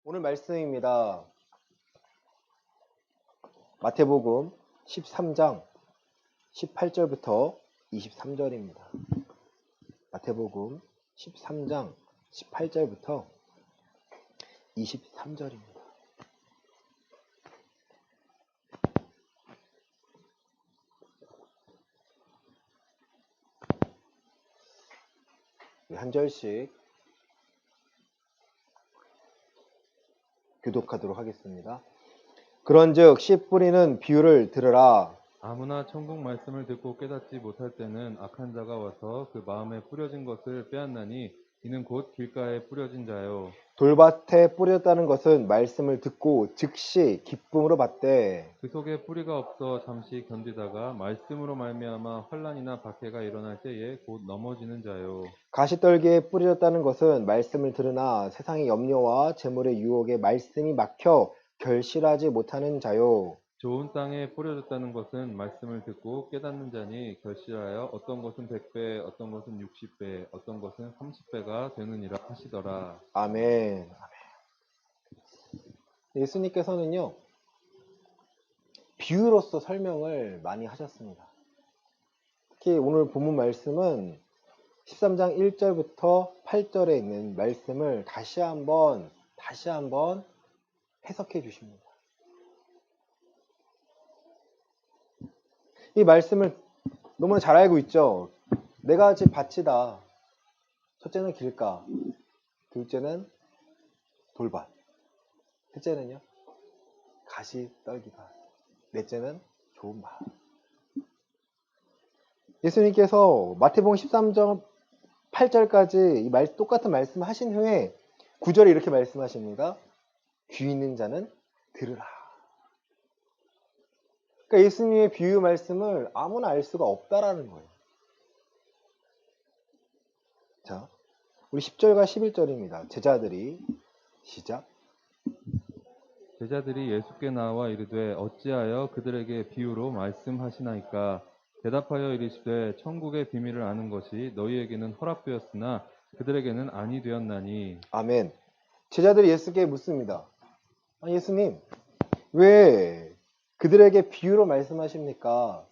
오늘 말씀입니다. 마태복음 13장 18절부터 23절입니다. 마태복음 13장 18절부터 23절입니다. 한 절씩 교독하도록 하겠습니다. 그런즉 씨 뿌리는 비유를 들으라. 아무나 천국 말씀을 듣고 깨닫지 못할 때는 악한 자가 와서 그 마음에 뿌려진 것을 빼앗나니 이는 곧 길가에 뿌려진 자요. 돌밭에 뿌렸다는 것은 말씀을 듣고 즉시 기쁨으로 받되 그 속에 뿌리가 없어 잠시 견디다가 말씀으로 말미암아 환난이나 박해가 일어날 때에 곧 넘어지는 자요. 가시떨기에 뿌려졌다는 것은 말씀을 들으나 세상의 염려와 재물의 유혹에 말씀이 막혀 결실하지 못하는 자요. 좋은 땅에 뿌려졌다는 것은 말씀을 듣고 깨닫는 자니 결실하여 어떤 것은 100배, 어떤 것은 60배, 어떤 것은 30배가 되느니라 하시더라. 아멘. 예수님께서는요, 비유로서 설명을 많이 하셨습니다. 특히 오늘 본문 말씀은 13장 1절부터 8절에 있는 말씀을 다시 한번 해석해 주십니다. 이 말씀을 너무나 잘 알고 있죠. 네 가지 밭이다. 첫째는 길가, 둘째는 돌밭, 셋째는요 가시떨기밭, 넷째는 좋은 밭. 예수님께서 마태복음 13장 8절까지 이 똑같은 말씀을 하신 후에 9절에 이렇게 말씀하십니다. 귀 있는 자는 들으라. 그러니까 예수님의 비유 말씀을 아무나 알 수가 없다라는 거예요. 자, 우리 10절과 11절입니다. 제자들이 시작. 제자들이 예수께 나와 이르되 어찌하여 그들에게 비유로 말씀하시나이까. 대답하여 이르시되 천국의 비밀을 아는 것이 너희에게는 허락되었으나 그들에게는 아니 되었나니. 아멘. 제자들이 예수께 묻습니다. 예수님, 왜 그들에게 비유로 말씀하십니까?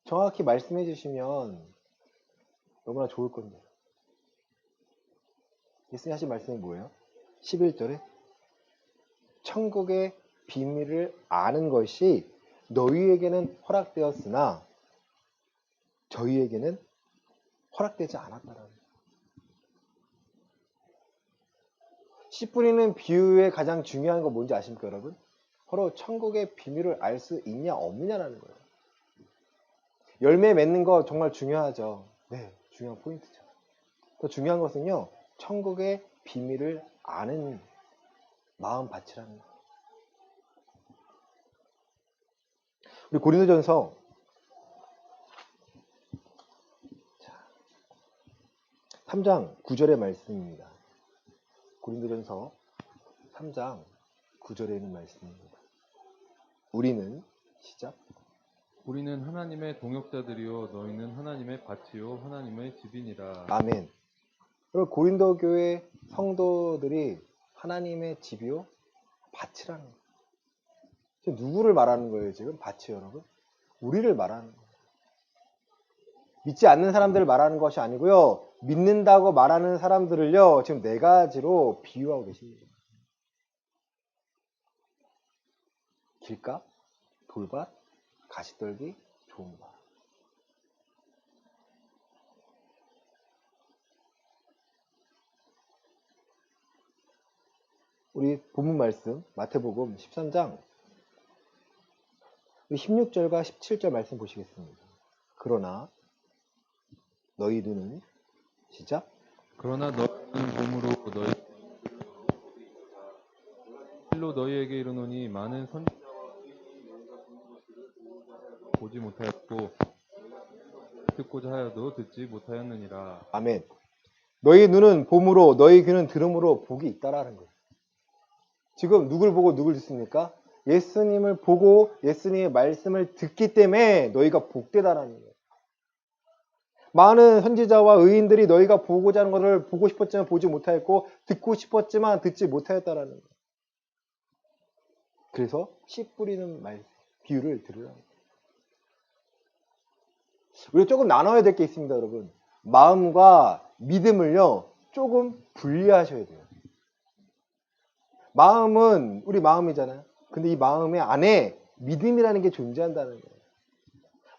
정확히 말씀해 주시면 너무나 좋을 건데. 예수님 하신 말씀이 뭐예요? 11절에 천국의 비밀을 아는 것이 너희에게는 허락되었으나 저희에게는 허락되지 않았다라는 거예요. 씨 뿌리는 비유의 가장 중요한 거 뭔지 아십니까, 여러분? 바로 천국의 비밀을 알 수 있냐 없느냐라는 거예요. 열매 맺는 거 정말 중요하죠. 네, 중요한 포인트죠. 더 중요한 것은요, 천국의 비밀을 아는 마음밭이라는 거예요. 우리 고린도전서 3장 9절의 말씀입니다. 고린도전서 3장 9절에 있는 말씀입니다. 우리는 시작. 우리는 하나님의 동역자들이요 너희는 하나님의 밭이요 하나님의 집이니라. 아멘. 그리고 고린도 교회 성도들이 하나님의 집이요 밭이라는 거예요. 지금 누구를 말하는 거예요, 지금? 밭이 여러분? 우리를 말하는 거예요. 믿지 않는 사람들을 말하는 것이 아니고요. 믿는다고 말하는 사람들을요. 지금 네 가지로 비유하고 계십니다. 길가, 돌밭, 가시떨기, 좋은 밭. 우리 본문 말씀 마태복음 13장 16절과 17절 말씀 보시겠습니다. 그러나 너희 눈은 시작. 그러나 너희는 봄으로 너희 실로 너희에게 이르노니 많은 선지자와 의인이 너희가 보는 것들을 보지 못하였고 듣고자 하여도 듣지 못하였느니라. 아멘. 너희 눈은 봄으로 너희 귀는 들음으로 복이 있다라는 거예요. 지금 누굴 보고 누굴 듣습니까? 예수님을 보고 예수님의 말씀을 듣기 때문에 너희가 복되다라는 거예요. 많은 선지자와 의인들이 너희가 보고자 하는 것을 보고 싶었지만 보지 못하였고 듣고 싶었지만 듣지 못하였다라는 거예요. 그래서 씨 뿌리는 비유를 들으라. 우리가 조금 나눠야 될 게 있습니다, 여러분. 마음과 믿음을요, 조금 분리하셔야 돼요. 마음은 우리 마음이잖아요. 근데 이 마음의 안에 믿음이라는 게 존재한다는 거예요.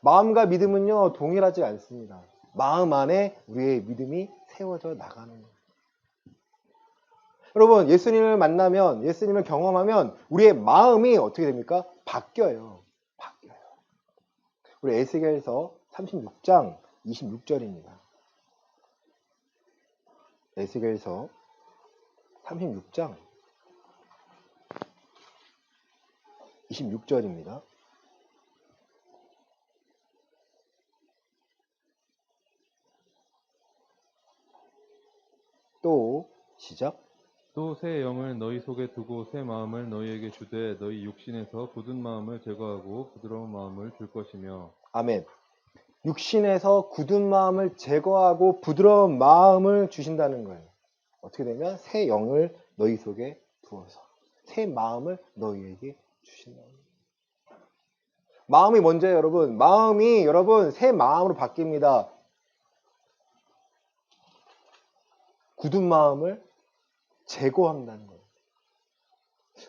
마음과 믿음은요, 동일하지 않습니다. 마음 안에 우리의 믿음이 세워져 나가는 거예요. 여러분, 예수님을 만나면, 예수님을 경험하면 우리의 마음이 어떻게 됩니까? 바뀌어요. 바뀌어요. 우리 에스겔서 36장 26절입니다. 에스겔서 36장 26절입니다. 또 시작. 또 새 영을 너희 속에 두고 새 마음을 너희에게 주되 너희 육신에서 굳은 마음을 제거하고 부드러운 마음을 줄 것이며. 아멘. 육신에서 굳은 마음을 제거하고 부드러운 마음을 주신다는 거예요. 어떻게 되면 새 영을 너희 속에 두어서 새 마음을 너희에게 주신다는 거예요. 마음이 먼저예요, 여러분. 마음이 여러분 새 마음으로 바뀝니다. 굳은 마음을 제거한다는 거예요.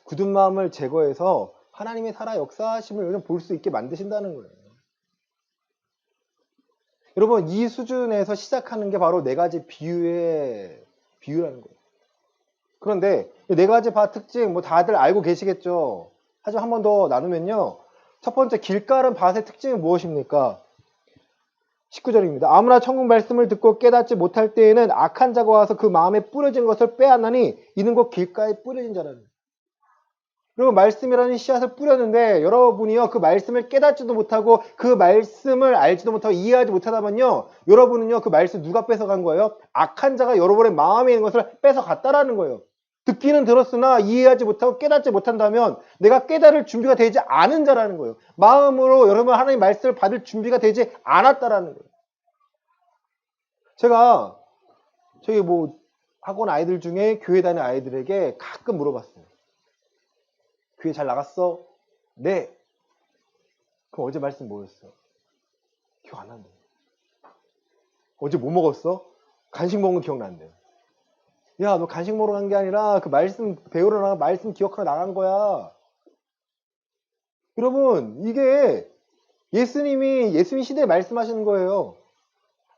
굳은 마음을 제거해서 하나님의 살아 역사하심을 볼 수 있게 만드신다는 거예요. 여러분, 이 수준에서 시작하는 게 바로 네 가지 비유라는 거예요. 그런데 네 가지 특징 다들 알고 계시겠죠. 하지만 한 번 더 나누면요. 첫 번째, 길가른 밭의 특징은 무엇입니까? 19절입니다. 아무나 천국 말씀을 듣고 깨닫지 못할 때에는 악한 자가 와서 그 마음에 뿌려진 것을 빼앗나니 이는 곧 길가에 뿌려진 자라는 거예요. 그리고 말씀이라는 씨앗을 뿌렸는데 여러분이요 그 말씀을 깨닫지도 못하고 그 말씀을 알지도 못하고 이해하지 못하다면요 여러분은요 그 말씀 누가 뺏어간 거예요? 악한 자가 여러분의 마음에 있는 것을 뺏어갔다라는 거예요. 듣기는 들었으나 이해하지 못하고 깨닫지 못한다면 내가 깨달을 준비가 되지 않은 자라는 거예요. 마음으로 여러분 하나님의 말씀을 받을 준비가 되지 않았다라는 거예요. 제가 저희 학원 아이들 중에 교회 다니는 아이들에게 가끔 물어봤어요. 교회 잘 나갔어? 네. 그럼 어제 말씀 뭐였어? 기억 안 난대. 어제 뭐 먹었어? 간식 먹은 거 기억난대. 야, 너 간식 먹으러 간 게 아니라 그 말씀 배우러 나가 말씀 기억하러 나간 거야. 여러분, 이게 예수님 시대에 말씀하시는 거예요.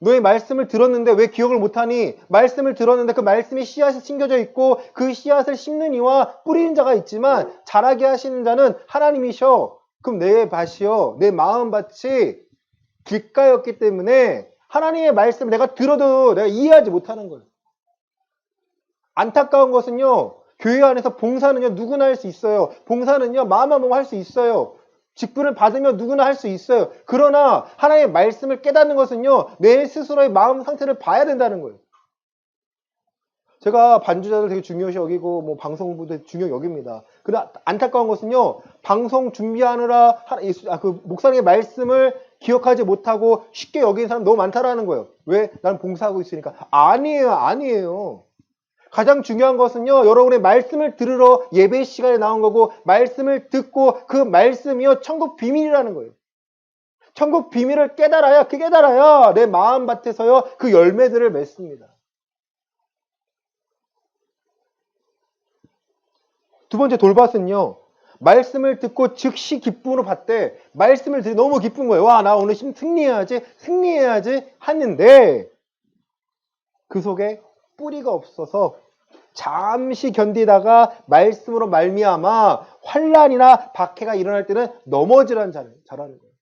너의 말씀을 들었는데 왜 기억을 못하니? 말씀을 들었는데 그 말씀이 씨앗이 심겨져 있고 그 씨앗을 심는 이와 뿌리는 자가 있지만 자라게 하시는 자는 하나님이셔. 그럼 내 밭이요, 내 마음밭이 길가였기 때문에 하나님의 말씀을 내가 들어도 내가 이해하지 못하는 거예요. 안타까운 것은요, 교회 안에서 봉사는요 누구나 할 수 있어요. 봉사는요 마음만 먹으면 할 수 있어요. 직분을 받으면 누구나 할 수 있어요. 그러나 하나님의 말씀을 깨닫는 것은요 내 스스로의 마음 상태를 봐야 된다는 거예요. 제가 반주자들 되게 중요시 여기고 방송부도 중요히 여깁니다. 그러나 안타까운 것은요 방송 준비하느라 그 목사님의 말씀을 기억하지 못하고 쉽게 여기는 사람 너무 많다라는 거예요. 왜? 나는 봉사하고 있으니까. 아니에요. 가장 중요한 것은요, 여러분의 말씀을 들으러 예배 시간에 나온 거고, 말씀을 듣고 그 말씀이요, 천국 비밀이라는 거예요. 천국 비밀을 깨달아야 내 마음밭에서요, 그 열매들을 맺습니다. 두 번째 돌밭은요, 말씀을 듣고 즉시 기쁨으로 받되, 말씀을 듣고 너무 기쁜 거예요. 와, 나 오늘 승리해야지 하는데, 그 속에 뿌리가 없어서 잠시 견디다가 말씀으로 말미암아 환난이나 박해가 일어날 때는 넘어지라는 자라는 거예요.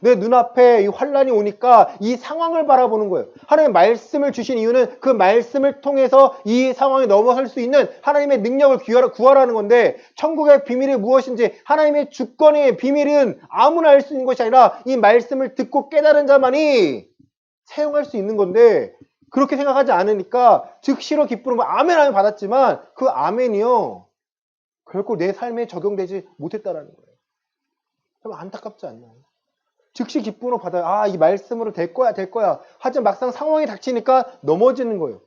내 눈앞에 이 환난이 오니까 이 상황을 바라보는 거예요. 하나님의 말씀을 주신 이유는 그 말씀을 통해서 이 상황에 넘어설 수 있는 하나님의 능력을 구하라는 건데, 천국의 비밀이 무엇인지, 하나님의 주권의 비밀은 아무나 알 수 있는 것이 아니라 이 말씀을 듣고 깨달은 자만이 사용할 수 있는 건데, 그렇게 생각하지 않으니까 즉시로 기쁨으로 아멘 받았지만 그 아멘이요 결코 내 삶에 적용되지 못했다라는 거예요. 그럼 안타깝지 않나요? 즉시 기쁨으로 받아요. 이 말씀으로 될 거야. 하지만 막상 상황이 닥치니까 넘어지는 거예요.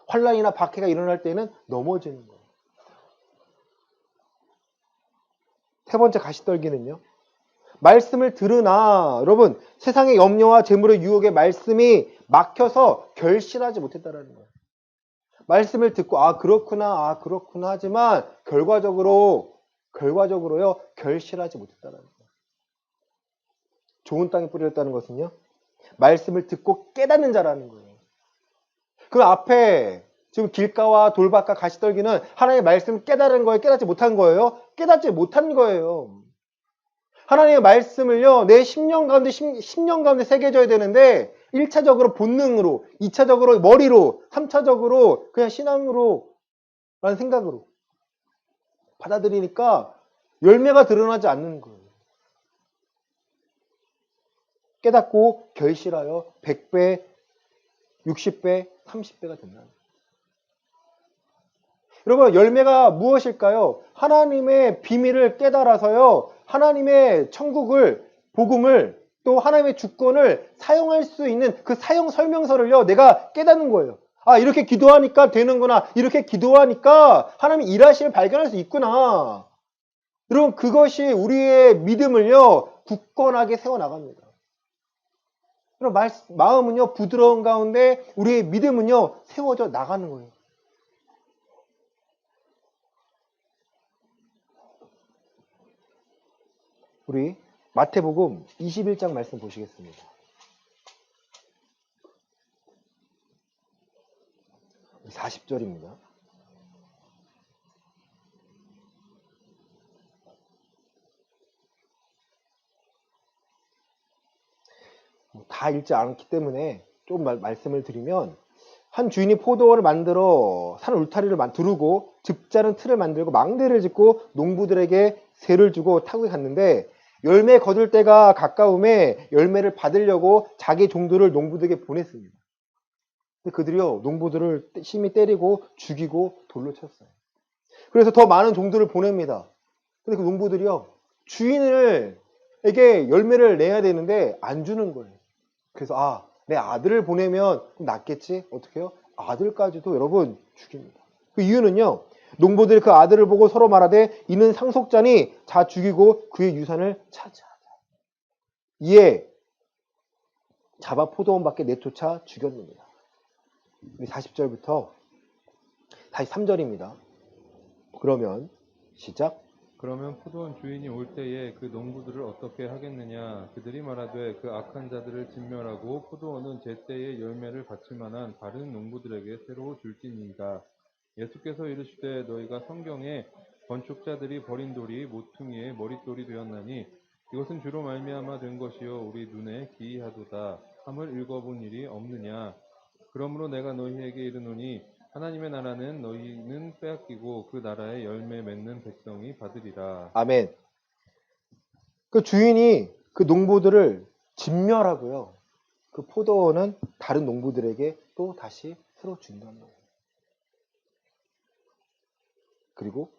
환난이나 박해가 일어날 때는 넘어지는 거예요. 세 번째 가시떨기는요. 말씀을 들으나 여러분 세상의 염려와 재물의 유혹에 말씀이 막혀서 결실하지 못했다라는 거예요. 말씀을 듣고 그렇구나 하지만 결과적으로요 결실하지 못했다라는 거예요. 좋은 땅에 뿌려졌다는 것은요. 말씀을 듣고 깨닫는 자라는 거예요. 그 앞에 지금 길가와 돌밭과 가시떨기는 하나님의 말씀을 깨달은 거예요? 깨닫지 못한 거예요? 깨닫지 못한 거예요. 하나님의 말씀을요, 내 10년 가운데 새겨져야 되는데, 1차적으로 본능으로, 2차적으로 머리로, 3차적으로 그냥 신앙으로, 라는 생각으로 받아들이니까 열매가 드러나지 않는 거예요. 깨닫고 결실하여 100배, 60배, 30배가 된다는 거예요. 여러분, 열매가 무엇일까요? 하나님의 비밀을 깨달아서요, 하나님의 천국을, 복음을, 또 하나님의 주권을 사용할 수 있는 그 사용 설명서를요, 내가 깨닫는 거예요. 이렇게 기도하니까 되는구나. 이렇게 기도하니까 하나님이 일하심을 발견할 수 있구나. 여러분, 그것이 우리의 믿음을요, 굳건하게 세워나갑니다. 여러분, 마음은요, 부드러운 가운데 우리의 믿음은요, 세워져 나가는 거예요. 우리 마태복음 21장 말씀 보시겠습니다. 40절입니다. 다 읽지 않기 때문에 좀 말씀을 드리면, 한 주인이 포도원을 만들어 산 울타리를 두르고 즙자는 틀을 만들고 망대를 짓고 농부들에게 세를 주고 타국에 갔는데, 열매 거둘 때가 가까움에 열매를 받으려고 자기 종들을 농부들에게 보냈습니다. 근데 그들이요, 농부들을 심히 때리고 죽이고 돌로 쳤어요. 그래서 더 많은 종들을 보냅니다. 근데 그 농부들이요, 주인에게 열매를 내야 되는데 안 주는 거예요. 그래서 내 아들을 보내면 낫겠지? 어떻게 해요? 아들까지도 여러분 죽입니다. 그 이유는요, 농부들이 그 아들을 보고 서로 말하되 이는 상속자니 자 죽이고 그의 유산을 차지하자. 이에 잡아 포도원 밖에 내쫓아 죽였습니다. 40절부터 다시 3절입니다. 그러면 시작. 그러면 포도원 주인이 올 때에 그 농부들을 어떻게 하겠느냐? 그들이 말하되 그 악한 자들을 진멸하고 포도원은 제때에 열매를 바칠 만한 다른 농부들에게 새로 줄지니이다. 예수께서 이르시되 너희가 성경에 건축자들이 버린 돌이 모퉁이의 머릿돌이 되었나니 이것은 주로 말미암아 된 것이요 우리 눈에 기이하도다 함을 읽어본 일이 없느냐? 그러므로 내가 너희에게 이르노니 하나님의 나라는 너희는 빼앗기고 그 나라의 열매 맺는 백성이 받으리라. 아멘. 그 주인이 그 농부들을 진멸하고요, 그 포도원은 다른 농부들에게 또 다시 새로 준다는 거예요. 그리고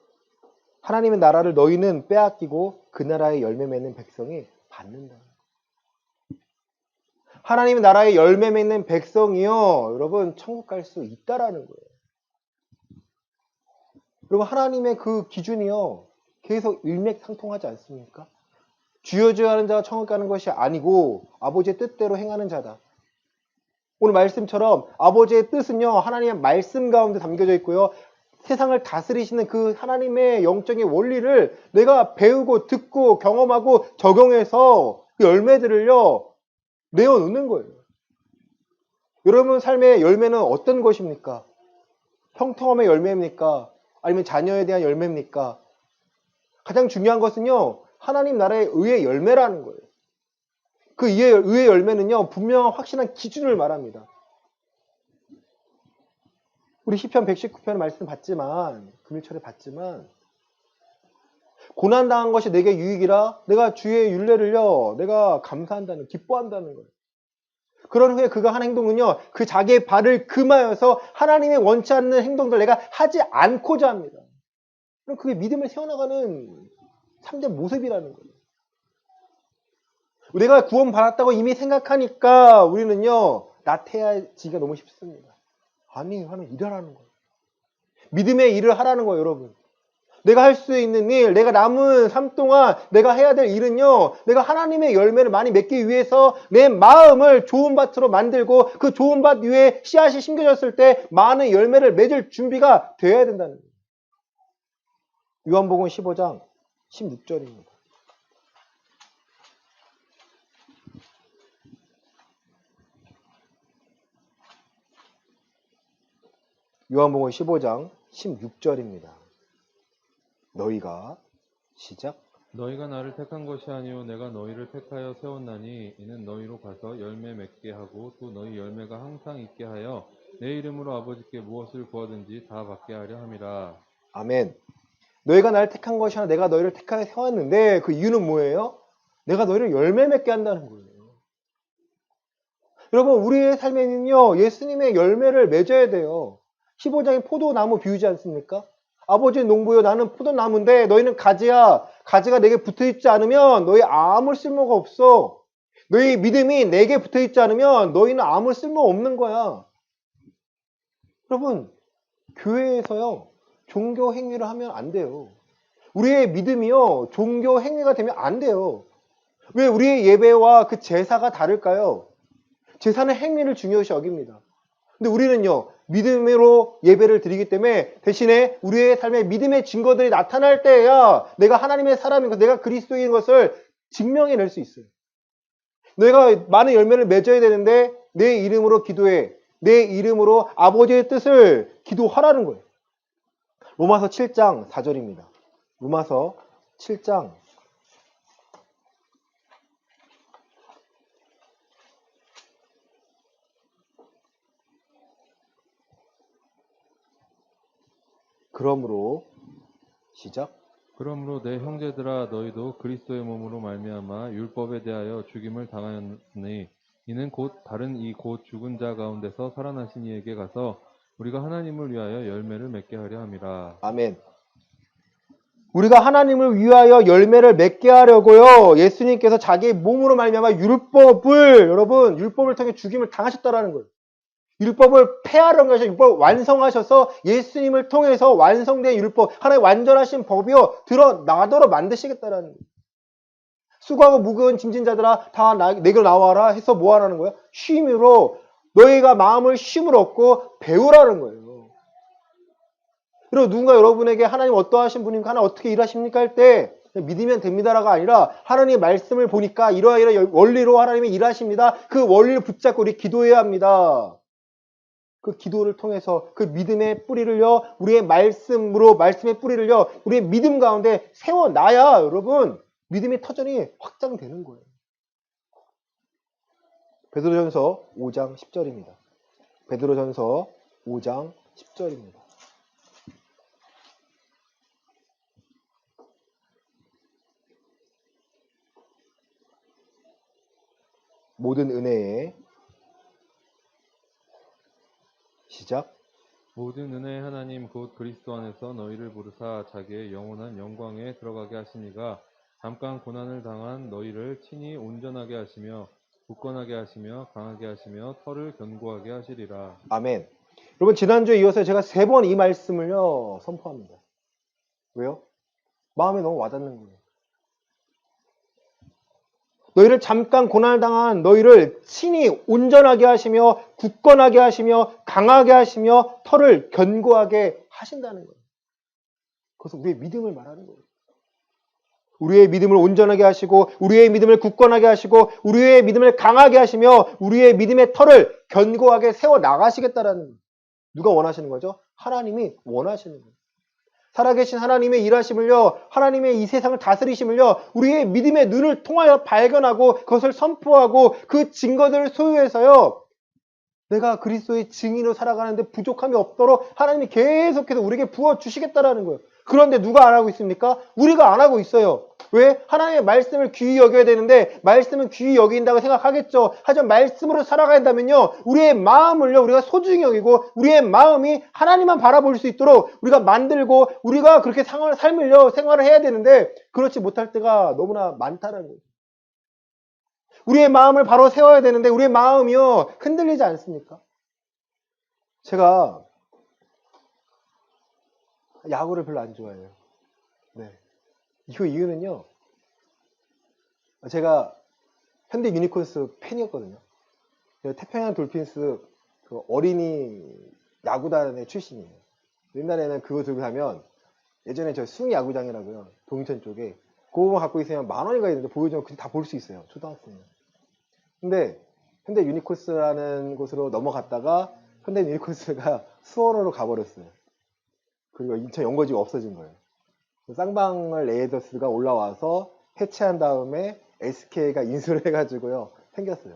하나님의 나라를 너희는 빼앗기고 그 나라의 열매 맺는 백성이 받는다. 하나님의 나라의 열매 맺는 백성이요, 여러분 천국 갈 수 있다라는 거예요. 그리고 하나님의 그 기준이요, 계속 일맥상통하지 않습니까? 주여 하는 자가 천국 가는 것이 아니고 아버지의 뜻대로 행하는 자다. 오늘 말씀처럼 아버지의 뜻은요, 하나님의 말씀 가운데 담겨져 있고요, 세상을 다스리시는 그 하나님의 영적인 원리를 내가 배우고 듣고 경험하고 적용해서 그 열매들을요, 내어놓는 거예요. 여러분 삶의 열매는 어떤 것입니까? 형통함의 열매입니까? 아니면 자녀에 대한 열매입니까? 가장 중요한 것은요, 하나님 나라의 의의 열매라는 거예요. 그 의의 열매는요, 분명한 확실한 기준을 말합니다. 우리 시편 119편 말씀 봤지만, 금일철에 봤지만, 고난당한 것이 내게 유익이라 내가 주의 율례를요, 내가 감사한다는, 기뻐한다는 거예요. 그런 후에 그가 한 행동은요, 그 자기의 발을 금하여서 하나님의 원치 않는 행동들 내가 하지 않고자 합니다. 그럼 그게 믿음을 세워나가는 참된 모습이라는 거예요. 내가 구원받았다고 이미 생각하니까 우리는요, 나태해지기가 너무 쉽습니다. 아니, 하나님 일하라는 거예요. 믿음의 일을 하라는 거예요, 여러분. 내가 할 수 있는 일, 내가 남은 삶 동안 내가 해야 될 일은요, 내가 하나님의 열매를 많이 맺기 위해서 내 마음을 좋은 밭으로 만들고 그 좋은 밭 위에 씨앗이 심겨졌을 때 많은 열매를 맺을 준비가 되어야 된다는 거예요. 요한복음 15장 16절입니다. 요한복음 15장 16절입니다. 너희가 시작. 너희가 나를 택한 것이 아니요 내가 너희를 택하여 세웠나니 이는 너희로 가서 열매 맺게 하고 또 너희 열매가 항상 있게 하여 내 이름으로 아버지께 무엇을 구하든지 다 받게 하려 함이라. 아멘. 너희가 나를 택한 것이 아니라 내가 너희를 택하여 세웠는데 그 이유는 뭐예요? 내가 너희를 열매 맺게 한다는 거예요. 여러분, 우리의 삶에는요, 예수님의 열매를 맺어야 돼요. 15장이 포도나무 비유지 않습니까? 아버지의 농부여, 나는 포도나무인데 너희는 가지야. 가지가 내게 붙어있지 않으면 너희 아무 쓸모가 없어. 너희 믿음이 내게 붙어있지 않으면 너희는 아무 쓸모 없는 거야. 여러분, 교회에서요, 종교 행위를 하면 안 돼요. 우리의 믿음이요, 종교 행위가 되면 안 돼요. 왜 우리의 예배와 그 제사가 다를까요? 제사는 행위를 중요시 여깁니다. 근데 우리는요, 믿음으로 예배를 드리기 때문에 대신에 우리의 삶에 믿음의 증거들이 나타날 때야 내가 하나님의 사람인 것, 내가 그리스도인 것을 증명해낼 수 있어요. 내가 많은 열매를 맺어야 되는데 내 이름으로 기도해. 내 이름으로 아버지의 뜻을 기도하라는 거예요. 로마서 7장 4절입니다. 로마서 7장 '그러므로' 시작. 그러므로 내 형제들아 너희도 그리스도의 몸으로 말미암아 율법에 대하여 죽임을 당하였으니 이는 곧 다른 이 곧 죽은 자 가운데서 살아나신 이에게 가서 우리가 하나님을 위하여 열매를 맺게 하려 함이라. 아멘. 우리가 하나님을 위하여 열매를 맺게 하려고요, 예수님께서 자기의 몸으로 말미암아 여러분, 율법을 통해 죽임을 당하셨다라는 거예요. 율법을 폐하려는 것이 율법을 완성하셔서 예수님을 통해서 완성된 율법, 하나의 완전하신 법이요 드러나도록 만드시겠다라는 거예요. 수고하고 무거운 짐진 자들아 다 내게로 나와라 해서 뭐 하라는 거예요? 쉼으로, 너희가 마음을 쉼을 얻고 배우라는 거예요. 그리고 누군가 여러분에게 하나님 어떠하신 분입니까? 하나님 어떻게 일하십니까? 할 때 믿으면 됩니다라가 아니라 하나님의 말씀을 보니까 이러이러한 원리로 하나님이 일하십니다. 그 원리를 붙잡고 우리 기도해야 합니다. 그 기도를 통해서 그 믿음의 뿌리를요, 우리의 말씀의 뿌리를요, 우리의 믿음 가운데 세워놔야 여러분, 믿음의 터전이 확장되는 거예요. 베드로전서 5장 10절입니다. 베드로전서 5장 10절입니다. 모든 은혜에 시작. 모든 은혜의 하나님 곧 그리스도 안에서 너희를 부르사 자기의 영원한 영광에 들어가게 하시니가 잠깐 고난을 당한 너희를 친히 온전하게 하시며 굳건하게 하시며 강하게 하시며 털을 견고하게 하시리라. 아멘. 여러분, 지난주에 이어서 제가 3번 이 말씀을요 선포합니다. 왜요? 마음에 너무 와닿는 거예요. 너희를 잠깐 고난을 당한 너희를 친히 온전하게 하시며 굳건하게 하시며 강하게 하시며 털을 견고하게 하신다는 거예요. 그래서 우리의 믿음을 말하는 거예요. 우리의 믿음을 온전하게 하시고 우리의 믿음을 굳건하게 하시고 우리의 믿음을 강하게 하시며 우리의 믿음의 털을 견고하게 세워 나가시겠다라는 거예요. 누가 원하시는 거죠? 하나님이 원하시는 거예요. 살아계신 하나님의 일하심을요, 하나님의 이 세상을 다스리심을요, 우리의 믿음의 눈을 통하여 발견하고 그것을 선포하고 그 증거들을 소유해서요, 내가 그리스도의 증인으로 살아가는데 부족함이 없도록 하나님이 계속해서 우리에게 부어주시겠다라는 거예요. 그런데 누가 안 하고 있습니까? 우리가 안 하고 있어요. 왜? 하나님의 말씀을 귀히 여겨야 되는데 말씀은 귀히 여긴다고 생각하겠죠. 하지만 말씀으로 살아가야 한다면요, 우리의 마음을요 우리가 소중히 여기고 우리의 마음이 하나님만 바라볼 수 있도록 우리가 만들고 우리가 그렇게 생활을 해야 되는데 그렇지 못할 때가 너무나 많다는 거예요. 우리의 마음을 바로 세워야 되는데 우리의 마음이요 흔들리지 않습니까? 제가 야구를 별로 안 좋아해요. 네. 그 이유는요. 제가 현대 유니콘스 팬이었거든요. 태평양 돌핀스 그 어린이 야구단의 출신이에요. 옛날에는 그거 들고 가면 예전에 저 숭이 야구장이라고요. 동천 쪽에 그거만 갖고 있으면 10,000원인가 있는데 보여주면 그냥 다 볼 수 있어요. 초등학생은. 근데 현대 유니콘스라는 곳으로 넘어갔다가 현대 유니콘스가 수원으로 가버렸어요. 그리고 인천 연고지가 없어진 거예요. 쌍방울 레이더스가 올라와서 해체한 다음에 SK가 인수를 해가지고요. 생겼어요.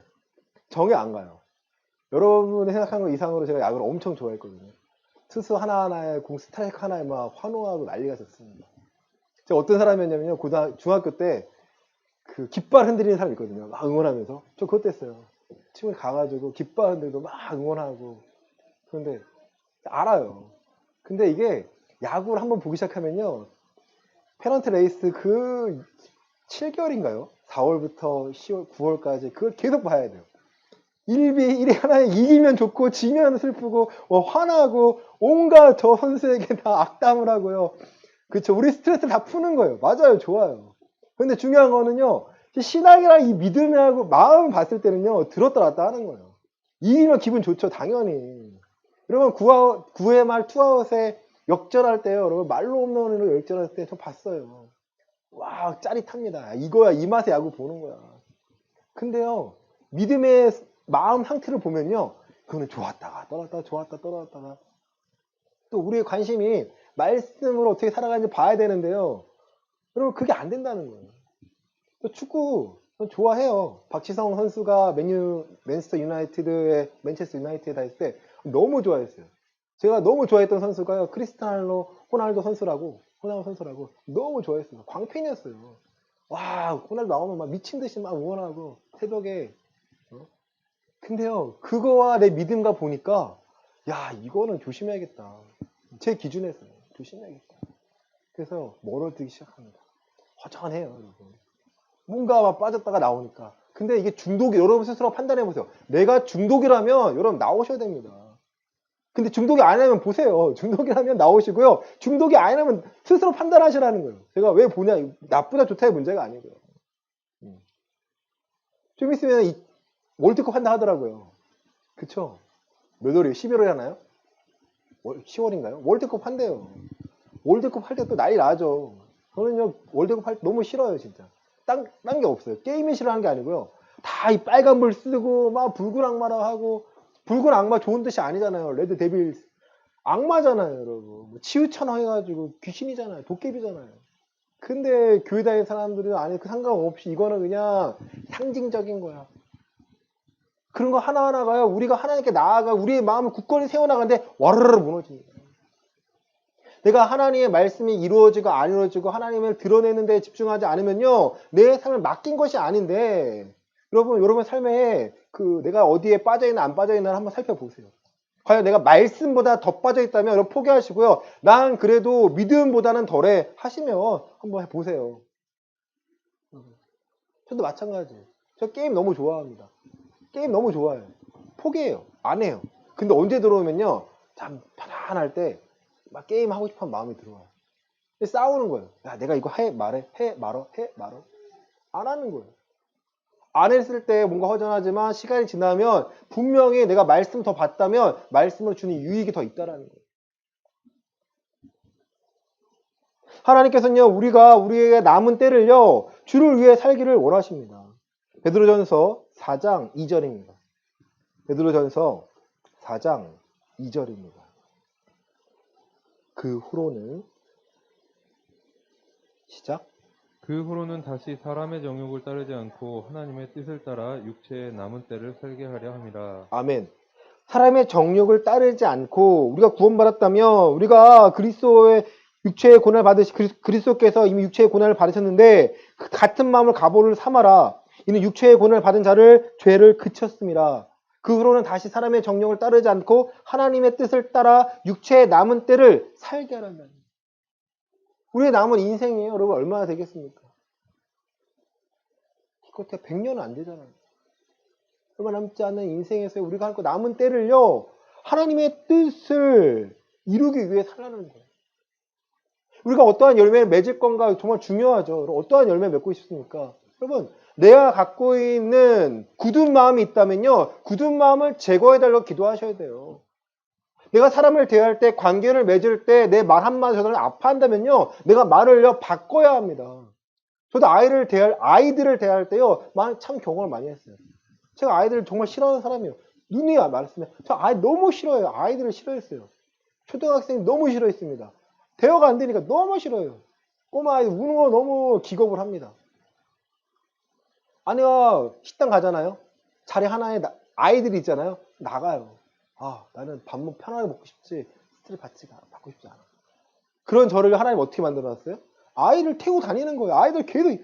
정이 안 가요. 여러분이 생각하는 것 이상으로 제가 야구를 엄청 좋아했거든요. 투수 하나하나에 공 스트라이크 하나에 막 환호하고 난리가 났습니다. 제가 어떤 사람이었냐면요. 중학교 때 그 깃발 흔들리는 사람 있거든요. 막 응원하면서. 저 그것도 했어요. 친구들 가가지고 깃발 흔들고 막 응원하고. 그런데 알아요. 근데 이게 야구를 한번 보기 시작하면요. 페넌트 레이스 그 7개월인가요? 4월부터 10월, 9월까지 그걸 계속 봐야 돼요. 1비 1위 하나에 이기면 좋고 지면 슬프고 화나고 온갖 저 선수에게 다 악담을 하고요. 그쵸. 우리 스트레스 다 푸는 거예요. 맞아요. 좋아요. 근데 중요한 거는요. 신앙이랑 이 믿음하고 마음 봤을 때는요. 들었다 놨다 하는 거예요. 이기면 기분 좋죠. 당연히. 여러분 9회 말 투아웃에 역전할 때요. 여러분 말로 홈런으로 역전할 때 저 봤어요. 와 짜릿합니다. 이거야 이 맛에 야구 보는 거야. 근데요. 믿음의 마음 상태를 보면요. 그거는 좋았다가 떠났다가 좋았다 떠났다가 또 우리의 관심이 말씀으로 어떻게 살아가는지 봐야 되는데요. 여러분 그게 안 된다는 거예요. 또 축구 좋아해요. 박지성 선수가 맨체스터 유나이티드에 다 있을 때 너무 좋아했어요. 제가 너무 좋아했던 선수가요. 크리스티아노 호날두 선수라고 너무 좋아했어요. 광팬이었어요. 와 호날두 나오면 막 미친 듯이 막 응원하고 새벽에 근데요 그거와 내 믿음과 보니까 야 이거는 조심해야겠다. 제 기준에서는 조심해야겠다. 그래서 멀어지기 시작합니다. 허전해요 여러분. 뭔가 막 빠졌다가 나오니까. 근데 이게 중독이 여러분 스스로 판단해 보세요. 내가 중독이라면 여러분 나오셔야 됩니다. 근데 중독이 아니라면 보세요. 중독이라면 나오시고요. 중독이 아니라면 스스로 판단하시라는 거예요. 제가 왜 보냐 나쁘다 좋다의 문제가 아니고요. 좀 있으면 월드컵 한다 하더라고요. 그쵸? 몇 월이에요? 11월에 하나요? 10월인가요? 월드컵 한대요. 월드컵 할 때 또 난리 나죠. 저는요, 월드컵 할 때 너무 싫어요, 진짜. 딴 게 없어요. 게임이 싫어하는 게 아니고요. 다 이 빨간불 쓰고, 막 붉은 악마라 하고, 붉은 악마 좋은 뜻이 아니잖아요. 레드 데빌. 악마잖아요, 여러분. 뭐 치우쳐나 해가지고 귀신이잖아요. 도깨비잖아요. 근데 교회 다니는 사람들은 아니, 그 상관없이 이거는 그냥 상징적인 거야. 그런 거 하나하나가요. 우리가 하나님께 나아가 우리의 마음을 굳건히 세워나가는데 와르르 무너집니다. 내가 하나님의 말씀이 이루어지고 안 이루어지고 하나님을 드러내는 데 집중하지 않으면요. 내 삶을 맡긴 것이 아닌데 여러분 삶에 내가 어디에 빠져있나 안 빠져있나 한번 살펴보세요. 과연 내가 말씀보다 더 빠져있다면 여러분 포기하시고요. 난 그래도 믿음보다는 덜해 하시면 한번 해보세요. 저도 마찬가지예요. 저 게임 너무 좋아합니다. 게임 너무 좋아해요. 포기해요. 안 해요. 근데 언제 들어오면요. 참 편안할 때 막 게임 하고 싶은 마음이 들어와요. 싸우는 거예요. 야, 내가 이거 해, 말해, 해, 말어, 해, 말어. 안 하는 거예요. 안 했을 때 뭔가 허전하지만 시간이 지나면 분명히 내가 말씀 더 받다면 말씀으로 주는 유익이 더 있다라는 거예요. 하나님께서는요, 우리의 남은 때를요, 주를 위해 살기를 원하십니다. 베드로전서 4장 2절입니다. 베드로전서 4장 2절입니다. 그 후로는 시작. 그 후로는 다시 사람의 정욕을 따르지 않고 하나님의 뜻을 따라 육체의 남은 때를 살게 하려 함이라. 아멘. 사람의 정욕을 따르지 않고 우리가 구원받았다면 우리가 그리스도의 육체의 고난을 받으시 그리스도께서 이미 육체의 고난을 받으셨는데 그 같은 마음을 갑오를 삼아라. 이는 육체의 고난을 받은 자를 죄를 그쳤습니다. 그 후로는 다시 사람의 정욕을 따르지 않고 하나님의 뜻을 따라 육체의 남은 때를 살게 하란다. 우리의 남은 인생이에요. 여러분 얼마나 되겠습니까? 기껏해 100년은 안 되잖아요. 얼마 남지 않는 인생에서 우리가 할 거 남은 때를요. 하나님의 뜻을 이루기 위해 살라는 거예요. 우리가 어떠한 열매를 맺을 건가 정말 중요하죠. 어떠한 열매 맺고 싶습니까? 여러분, 내가 갖고 있는 굳은 마음이 있다면요, 굳은 마음을 제거해달라고 기도하셔야 돼요. 내가 사람을 대할 때, 관계를 맺을 때 내 말 한마디 저들을 아파한다면요, 내가 말을요 바꿔야 합니다. 저도 아이들을 대할 때요, 참 경험을 많이 했어요. 제가 아이들을 정말 싫어하는 사람이에요. 눈이 말했으면 저 아이 너무 싫어해요. 아이들을 싫어했어요. 초등학생 너무 싫어했습니다. 대화가 안 되니까 너무 싫어요. 꼬마 아이 우는 거 너무 기겁을 합니다. 아내가 식당 가잖아요. 자리 하나에 아이들이 있잖아요. 나가요. 아, 나는 밥 편하게 먹고 싶지 스트레스 받고 싶지 않아. 그런 저를 하나님 어떻게 만들어놨어요? 아이를 태우고 다니는 거예요. 아이들 계속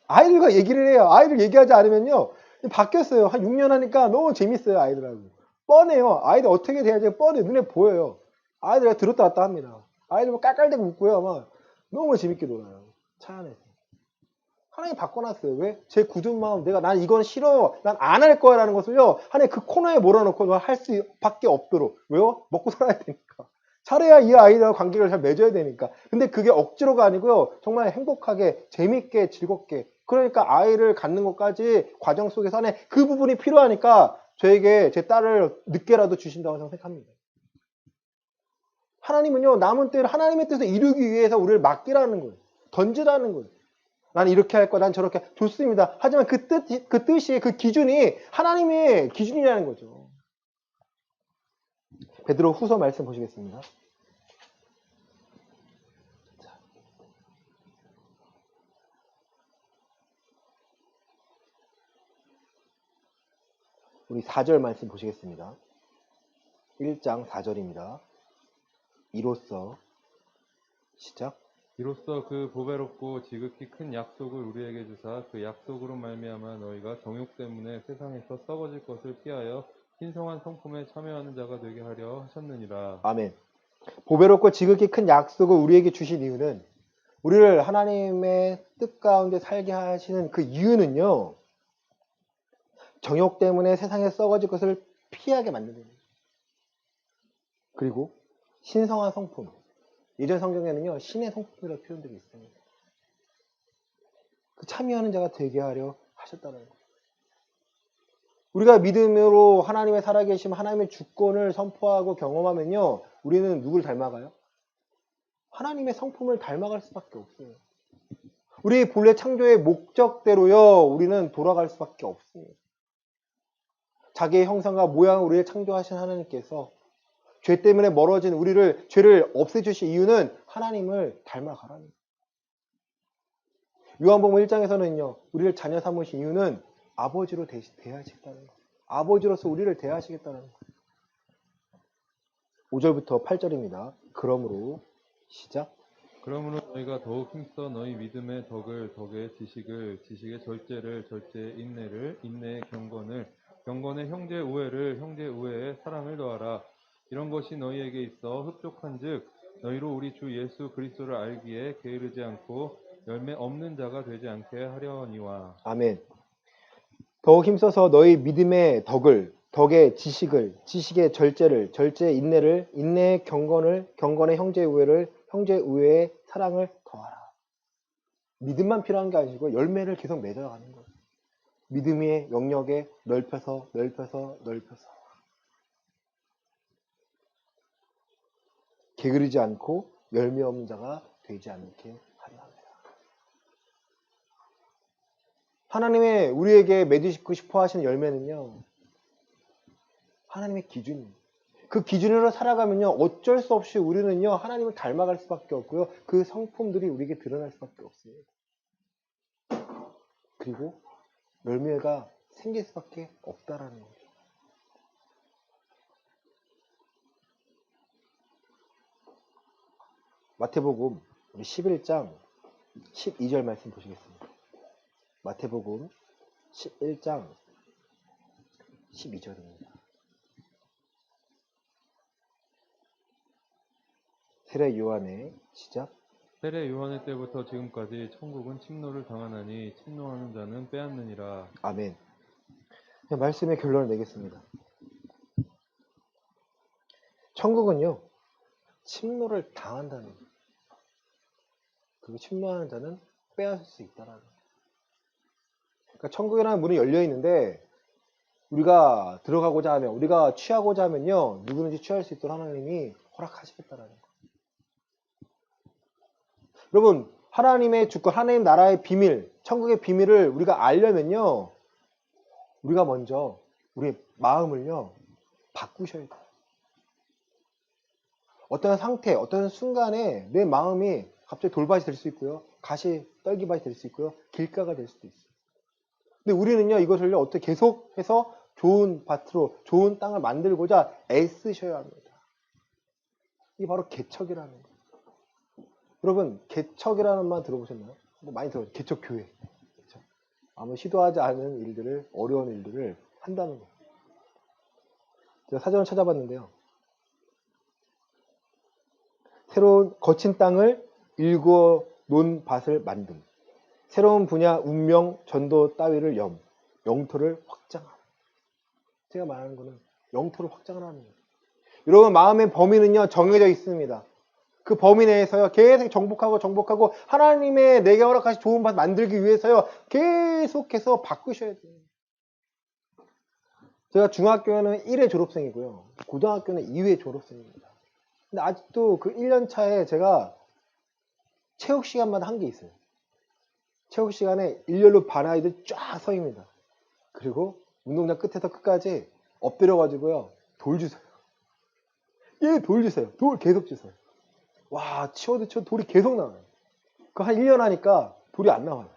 아이들과 얘기를 해요. 아이들 얘기하지 않으면요 바뀌었어요. 한 6년 하니까 너무 재밌어요. 아이들하고 뻔해요. 아이들 어떻게 대하지 뻔해. 눈에 보여요. 아이들 들었다 놨다 합니다. 아이들 뭐 깔깔대고 웃고요. 막 너무 재밌게 놀아요. 차 안에서. 하나님 바꿔놨어요. 왜? 제 굳은 마음, 난 이건 싫어요. 난 안 할 거야. 라는 것을요, 하나님 그 코너에 몰아놓고 할 수밖에 없도록. 왜요? 먹고 살아야 되니까. 잘해야 이 아이랑 관계를 잘 맺어야 되니까. 근데 그게 억지로가 아니고요, 정말 행복하게, 재밌게, 즐겁게. 그러니까 아이를 갖는 것까지 과정 속에서 하나님 그 부분이 필요하니까 저에게 제 딸을 늦게라도 주신다고 생각합니다. 하나님은요, 남은 때를 하나님의 뜻을 이루기 위해서 우리를 맡기라는 거예요. 던지라는 거예요. 난 이렇게 할 거야. 난 저렇게 좋습니다. 하지만 그 뜻이 그 기준이 하나님의 기준이라는 거죠. 베드로 후서 말씀 보시겠습니다. 우리 4절 말씀 보시겠습니다. 1장 4절입니다. 이로써 시작. 이로써 그 보배롭고 지극히 큰 약속을 우리에게 주사 그 약속으로 말미암아 너희가 정욕 때문에 세상에서 썩어질 것을 피하여 신성한 성품에 참여하는 자가 되게 하려 하셨느니라. 아멘. 보배롭고 지극히 큰 약속을 우리에게 주신 이유는, 우리를 하나님의 뜻 가운데 살게 하시는 그 이유는요, 정욕 때문에 세상에 썩어질 것을 피하게 만드는 거예요. 그리고 신성한 성품. 예전 성경에는요, 신의 성품이라고 표현들이 있습니다. 그 참여하는 자가 되게 하려 하셨다는 거예요. 우리가 믿음으로 하나님의 살아계심, 하나님의 주권을 선포하고 경험하면요, 우리는 누굴 닮아가요? 하나님의 성품을 닮아갈 수밖에 없어요. 우리 본래 창조의 목적대로요, 우리는 돌아갈 수밖에 없습니다. 자기의 형상과 모양을 우리를 창조하신 하나님께서 죄 때문에 멀어진 죄를 없애주신 이유는 하나님을 닮아가라는 거예요. 요한복음 1장에서는요, 우리를 자녀 삼으신 이유는 아버지로 대하시겠다는 거예요. 아버지로서 우리를 대하시겠다는 거예요. 5절부터 8절입니다. 그러므로 시작. 그러므로 너희가 더욱 힘써 너희 믿음의 덕의 지식의 절제를 인내를 인내의 경건의 형제 우애에 사랑을 더하라. 이런 것이 너희에게 있어 흡족한즉 너희로 우리 주 예수 그리스도를 알기에 게으르지 않고 열매 없는 자가 되지 않게 하려니와. 아멘. 더욱 힘써서 너희 믿음의 덕의 지식의 절제의 인내를, 인내의 경건의 형제 우애의 사랑을 더하라. 믿음만 필요한 게 아니고 열매를 계속 맺어가는 거예요. 믿음의 영역에 넓혀서 게으르지 않고 열매 없는 자가 되지 않게 하려 합니다. 하나님의 우리에게 맺으시고 싶어 하시는 열매는요, 하나님의 기준입니다. 그 기준으로 살아가면요, 어쩔 수 없이 우리는요, 하나님을 닮아갈 수밖에 없고요, 그 성품들이 우리에게 드러날 수밖에 없습니다. 그리고 열매가 생길 수밖에 없다라는 거죠. 마태복음 11장 12절 말씀 보시겠습니다. 마태복음 11장 12절입니다. 세례 요한의 시작. 세례 요한의 때부터 지금까지 천국은 침노를 당하나니 침노하는 자는 빼앗느니라. 아멘. 말씀의 결론을 내겠습니다. 천국은요, 침노를 당한다는 거예요. 그리고 침노하는 자는 빼앗을 수 있다라는 거예요. 그러니까 천국이라는 문이 열려 있는데 우리가 들어가고자 하면, 우리가 취하고자 하면요, 누구든지 취할 수 있도록 하나님이 허락하시겠다라는 거예요. 여러분, 하나님의 주권, 하나님 나라의 비밀, 천국의 비밀을 우리가 알려면요, 우리가 먼저 우리의 마음을요, 바꾸셔야 돼요. 어떤 상태, 어떤 순간에 내 마음이 갑자기 돌밭이 될 수 있고요, 가시, 떨기밭이 될 수 있고요, 길가가 될 수도 있어요. 근데 우리는요, 이것을요, 어떻게 계속해서 좋은 밭으로, 좋은 땅을 만들고자 애쓰셔야 합니다. 이게 바로 개척이라는 거예요. 여러분, 개척이라는 말 들어보셨나요? 뭐 많이 들어요. 개척교회. 그렇죠? 아무 시도하지 않은 일들을, 어려운 일들을 한다는 거예요. 제가 사전을 찾아봤는데요. 새로운 거친 땅을 일구어 놓은 밭을 만듦. 새로운 분야, 운명, 전도 따위를 영토를 확장함. 제가 말하는 거는 영토를 확장을 하는 거예요. 여러분, 마음의 범위는요, 정해져 있습니다. 그 범위 내에서요, 계속 정복하고 하나님의 내게 허락하신 좋은 밭 만들기 위해서요, 계속해서 바꾸셔야 돼요. 제가 중학교는 1회 졸업생이고요, 고등학교는 2회 졸업생입니다. 근데 아직도 그 1년 차에 제가 체육 시간마다 한 게 있어요. 체육 시간에 일렬로 반 아이들 쫙 서입니다. 그리고 운동장 끝에서 끝까지 엎드려가지고요, 돌 주세요. 예, 돌 주세요. 돌 계속 주세요. 와, 치워도 돌이 계속 나와요. 그 한 1년 하니까 돌이 안 나와요.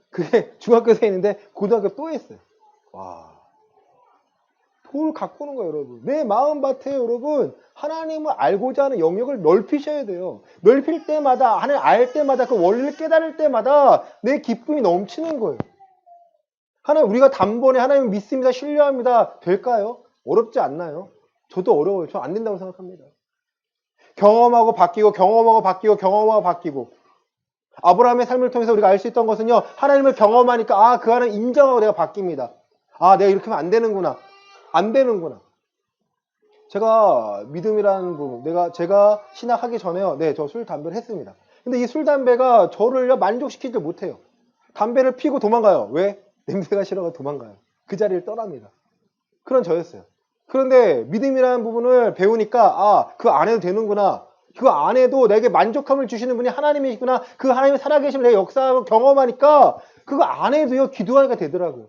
그게 중학교에 있는데 고등학교 또 했어요. 와, 돌 갖고 오는 거예요, 여러분. 내 마음밭에 여러분, 하나님을 알고자 하는 영역을 넓히셔야 돼요. 넓힐 때마다, 하나님 알 때마다, 그 원리를 깨달을 때마다 내 기쁨이 넘치는 거예요. 하나님, 우리가 단번에 하나님 믿습니다, 신뢰합니다, 될까요? 어렵지 않나요? 저도 어려워요. 저 안 된다고 생각합니다. 경험하고 바뀌고. 아브라함의 삶을 통해서 우리가 알 수 있던 것은요, 하나님을 경험하니까, 그 하나님 인정하고 내가 바뀝니다. 내가 이렇게 하면 안 되는구나. 제가 믿음이라는 부분, 제가 신학하기 전에요, 네, 저 술, 담배를 했습니다. 근데 이 술, 담배가 저를 만족시키지 못해요. 담배를 피고 도망가요. 왜? 냄새가 싫어서 도망가요. 그 자리를 떠납니다. 그런 저였어요. 그런데 믿음이라는 부분을 배우니까 그 안에도 되는구나. 그 안에도 내게 만족함을 주시는 분이 하나님이시구나. 그 하나님이 살아계심을 내가 역사하고 경험하니까 그거 안에도요, 기도하기가 되더라고요.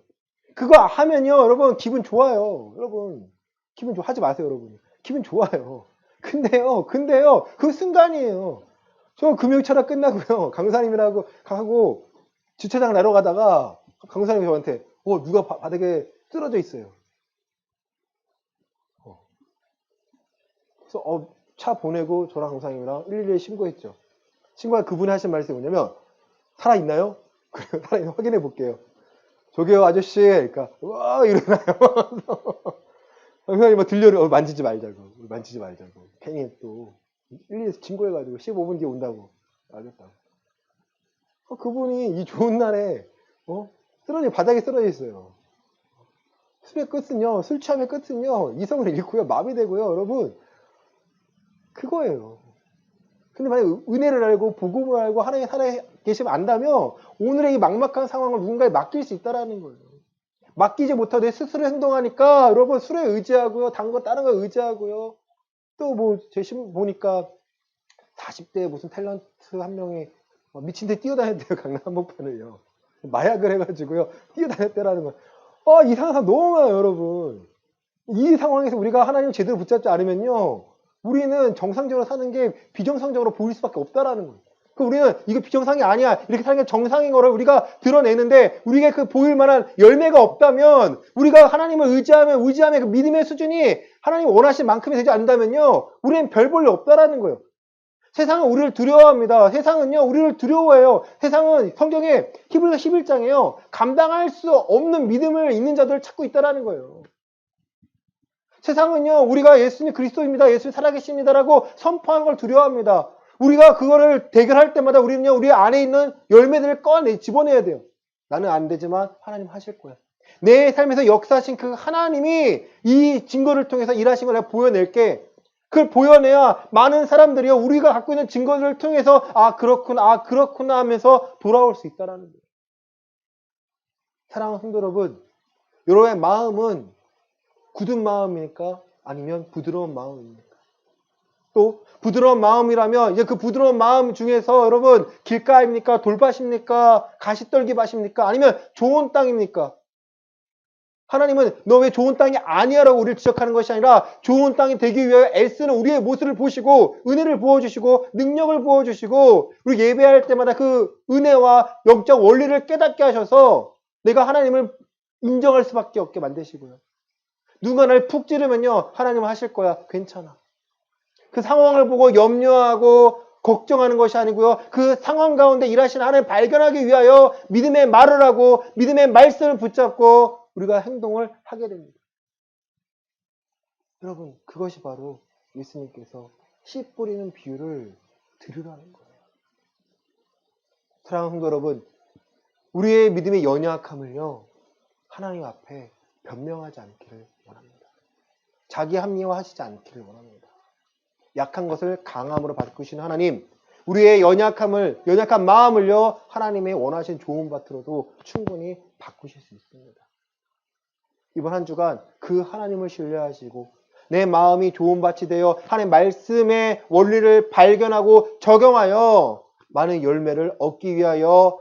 그거 하면요, 여러분 기분 좋아요. 여러분 기분 좋아 하지 마세요, 여러분. 기분 좋아요. 근데요, 그 순간이에요. 저 금요일차라 끝나고요, 강사님이라고 하고 주차장 내려 가다가 강사님이 저한테 누가 바닥에 쓰러져 있어요. 그래서 차 보내고 저랑 강사님이랑 112에 신고했죠. 신고한 그분이 하신 말씀이 뭐냐면, 살아있나요? 그래요. 살아있나 확인해 볼게요. 저기요, 아저씨. 그러니까 와 이러나요? 강사님이 들려요. 만지지 말자고. 괜히 또 112에서 신고해가지고 15분 뒤에 온다고 알겠다고. 그분이 이 좋은 날에 바닥에 쓰러져 있어요. 술의 끝은요, 술 취함의 끝은요, 이성을 잃고요, 마비되고요, 여러분. 그거예요. 근데 만약에 은혜를 알고 복음을 알고 하나님이 살아계시면 안다면 오늘의 이 막막한 상황을 누군가에 맡길 수 있다는 거예요. 맡기지 못하고 내 스스로 행동하니까 여러분 술에 의지하고요, 다른 거에 의지하고요. 또 제 신문 보니까 40대 무슨 탤런트 한 명이 미친 듯이 뛰어다녔대요. 강남 한복판을요. 마약을 해가지고요, 뛰어다녔대라는 거예요. 이상한 사람 너무 많아요, 여러분. 이 상황에서 우리가 하나님을 제대로 붙잡지 않으면요, 우리는 정상적으로 사는 게 비정상적으로 보일 수밖에 없다라는 거예요. 우리는 이게 비정상이 아니야, 이렇게 사는 게 정상인 거를 우리가 드러내는데, 우리가 그 보일 만한 열매가 없다면, 우리가 하나님을 의지하면 그 믿음의 수준이 하나님 원하신 만큼이 되지 않는다면요, 우리는 별 볼 일 없다라는 거예요. 세상은 우리를 두려워합니다. 세상은요, 우리를 두려워해요. 세상은 성경에 히브리서 11장에요, 감당할 수 없는 믿음을 있는 자들을 찾고 있다라는 거예요. 세상은요, 우리가 예수님 그리스도입니다, 예수님 살아계십니다라고 선포하는 걸 두려워합니다. 우리가 그거를 대결할 때마다 우리는요, 우리 안에 있는 열매들을 집어내야 돼요. 나는 안 되지만 하나님 하실 거야. 내 삶에서 역사하신 그 하나님이 이 증거를 통해서 일하신 걸 내가 보여낼게. 그걸 보여내야 많은 사람들이요, 우리가 갖고 있는 증거들을 통해서 그렇구나, 그렇구나 하면서 돌아올 수 있다라는 거예요. 사랑하는 성도 여러분, 여러분의 마음은 굳은 마음입니까? 아니면 부드러운 마음입니까? 또 부드러운 마음이라면 이제 그 부드러운 마음 중에서 여러분 길가입니까? 돌밭입니까? 가시떨기밭입니까? 아니면 좋은 땅입니까? 하나님은 너 왜 좋은 땅이 아니야라고 우리를 지적하는 것이 아니라 좋은 땅이 되기 위하여 애쓰는 우리의 모습을 보시고 은혜를 부어주시고 능력을 부어주시고 우리 예배할 때마다 그 은혜와 영적 원리를 깨닫게 하셔서 내가 하나님을 인정할 수밖에 없게 만드시고요. 누가 날 푹 찌르면요, 하나님은 하실 거야. 괜찮아. 그 상황을 보고 염려하고 걱정하는 것이 아니고요, 그 상황 가운데 일하시는 하나님 발견하기 위하여 믿음의 말을 하고 믿음의 말씀을 붙잡고 우리가 행동을 하게 됩니다. 여러분, 그것이 바로 예수님께서 씨 뿌리는 비유를 들으라는 거예요. 사랑하는 성도 여러분, 우리의 믿음의 연약함을요, 하나님 앞에 변명하지 않기를 원합니다. 자기 합리화하시지 않기를 원합니다. 약한 것을 강함으로 바꾸시는 하나님, 우리의 연약한 마음을요, 하나님의 원하신 좋은 밭으로도 충분히 바꾸실 수 있습니다. 이번 한 주간 그 하나님을 신뢰하시고 내 마음이 좋은 밭이 되어 하나님 말씀의 원리를 발견하고 적용하여 많은 열매를 얻기 위하여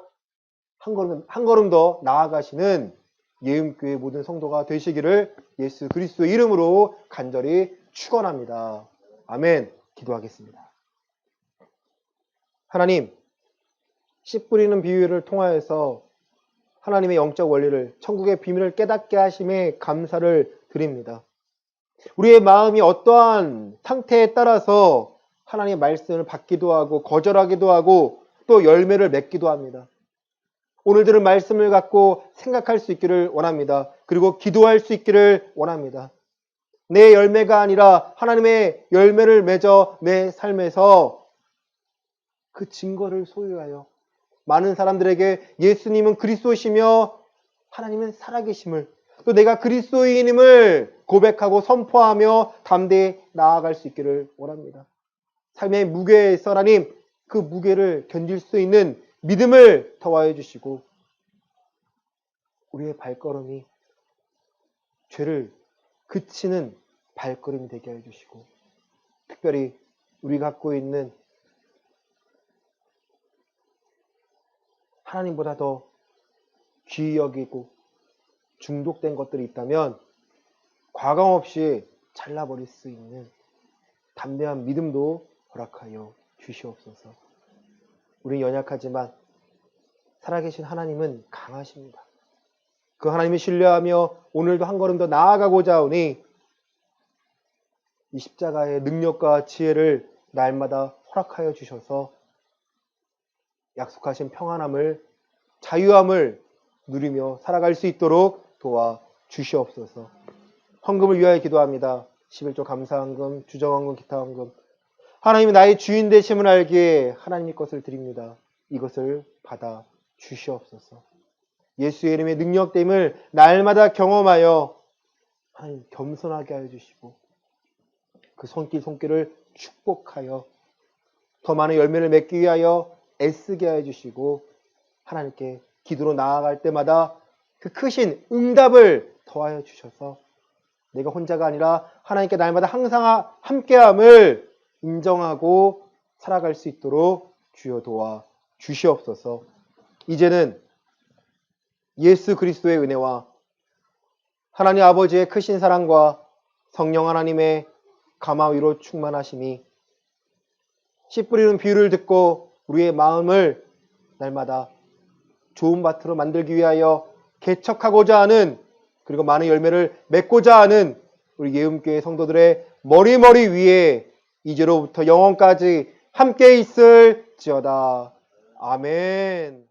한 걸음 더 나아가시는 예음교회 모든 성도가 되시기를 예수 그리스도의 이름으로 간절히 축원합니다. 아멘. 기도하겠습니다. 하나님, 씨 뿌리는 비유를 통하여서 하나님의 영적 원리를, 천국의 비밀을 깨닫게 하심에 감사를 드립니다. 우리의 마음이 어떠한 상태에 따라서 하나님의 말씀을 받기도 하고 거절하기도 하고 또 열매를 맺기도 합니다. 오늘 들은 말씀을 갖고 생각할 수 있기를 원합니다. 그리고 기도할 수 있기를 원합니다. 내 열매가 아니라 하나님의 열매를 맺어 내 삶에서 그 증거를 소유하여 많은 사람들에게 예수님은 그리스도시며 하나님은 살아계심을, 또 내가 그리스도인임을 고백하고 선포하며 담대히 나아갈 수 있기를 원합니다. 삶의 무게에서 하나님, 그 무게를 견딜 수 있는 믿음을 더하여 주시고 우리의 발걸음이 죄를 그치는 발걸음이 되게 해 주시고, 특별히 우리가 갖고 있는 하나님보다 더 귀히 여기고 중독된 것들이 있다면 과감 없이 잘라버릴 수 있는 담대한 믿음도 허락하여 주시옵소서. 우린 연약하지만 살아계신 하나님은 강하십니다. 그 하나님을 신뢰하며 오늘도 한 걸음 더 나아가고자 하오니 이 십자가의 능력과 지혜를 날마다 허락하여 주셔서 약속하신 평안함을, 자유함을 누리며 살아갈 수 있도록 도와 주시옵소서. 헌금을 위하여 기도합니다. 11조 감사헌금, 주정헌금, 기타헌금. 하나님이 나의 주인 되심을 알기에 하나님의 것을 드립니다. 이것을 받아 주시옵소서. 예수의 이름의 능력됨을 날마다 경험하여 하나님 겸손하게 하여 주시고 그 손길을 축복하여 더 많은 열매를 맺기 위하여 애쓰게 하여 주시고 하나님께 기도로 나아갈 때마다 그 크신 응답을 더하여 주셔서 내가 혼자가 아니라 하나님께 날마다 항상 함께함을 인정하고 살아갈 수 있도록 주여 도와 주시옵소서. 이제는 예수 그리스도의 은혜와 하나님 아버지의 크신 사랑과 성령 하나님의 감화위로 충만하심이 씨 뿌리는 비유를 듣고 우리의 마음을 날마다 좋은 밭으로 만들기 위하여 개척하고자 하는, 그리고 많은 열매를 맺고자 하는 우리 예음교회 성도들의 머리 위에 이제로부터 영원까지 함께 있을지어다. 아멘.